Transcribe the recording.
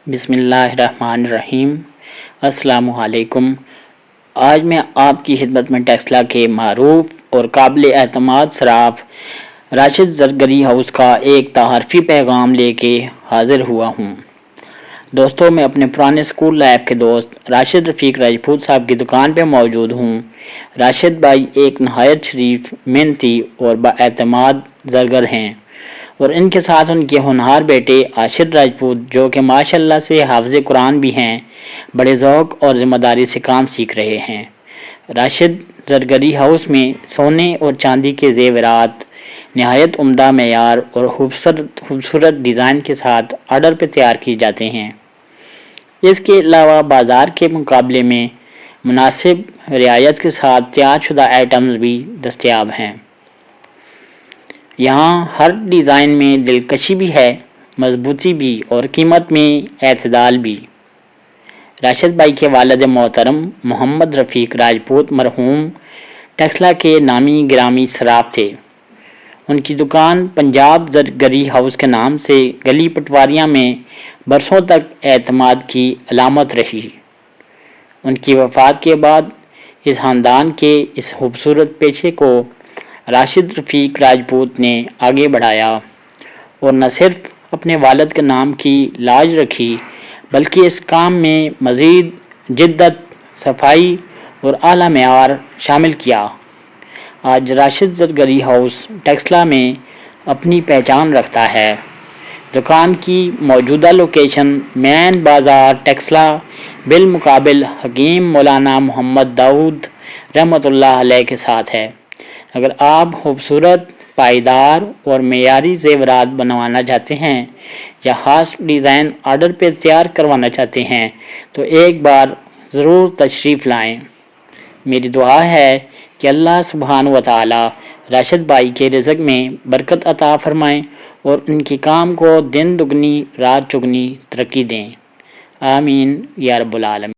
بسم اللہ الرحمن الرحیم۔ السلام علیکم۔ آج میں آپ کی خدمت میں ٹیکسلا کے معروف اور قابل اعتماد صراف راشد زرگری ہاؤس کا ایک تعارفی پیغام لے کے حاضر ہوا ہوں۔ دوستو، میں اپنے پرانے سکول لائف کے دوست راشد رفیق راجپوت صاحب کی دکان پہ موجود ہوں۔ راشد بھائی ایک نہایت شریف، محنتی اور بااعتماد زرگر ہیں، اور ان کے ساتھ ان کے ہونہار بیٹے عاشر راجپوت، جو کہ ماشاءاللہ سے حافظ قرآن بھی ہیں، بڑے ذوق اور ذمہ داری سے کام سیکھ رہے ہیں۔ راشد زرگری ہاؤس میں سونے اور چاندی کے زیورات نہایت عمدہ معیار اور خوبصورت ڈیزائن کے ساتھ آرڈر پہ تیار کیے جاتے ہیں۔ اس کے علاوہ بازار کے مقابلے میں مناسب رعایت کے ساتھ تیار شدہ آئٹمز بھی دستیاب ہیں۔ یہاں ہر ڈیزائن میں دلکشی بھی ہے، مضبوطی بھی، اور قیمت میں اعتدال بھی۔ راشد بھائی کے والد محترم محمد رفیق راجپوت مرحوم ٹیکسلا کے نامی گرامی صراف تھے۔ ان کی دکان پنجاب زرگری ہاؤس کے نام سے گلی پٹواریاں میں برسوں تک اعتماد کی علامت رہی۔ ان کی وفات کے بعد اس خاندان کے اس خوبصورت پیشے کو راشد رفیق راجپوت نے آگے بڑھایا، اور نہ صرف اپنے والد کے نام کی لاج رکھی، بلکہ اس کام میں مزید جدت، صفائی اور اعلیٰ معیار شامل کیا۔ آج راشد زرگری ہاؤس ٹیکسلا میں اپنی پہچان رکھتا ہے۔ دکان کی موجودہ لوکیشن مین بازار ٹیکسلا بالمقابل حکیم مولانا محمد داؤد رحمۃ اللہ علیہ کے ساتھ ہے۔ اگر آپ خوبصورت، پائیدار اور معیاری زیورات بنوانا چاہتے ہیں یا خاص ڈیزائن آرڈر پہ تیار کروانا چاہتے ہیں تو ایک بار ضرور تشریف لائیں۔ میری دعا ہے کہ اللہ سبحانہ و تعالی راشد بھائی کے رزق میں برکت عطا فرمائیں اور ان کے کام کو دن دگنی رات چگنی ترقی دیں۔ آمین یا رب العالمین۔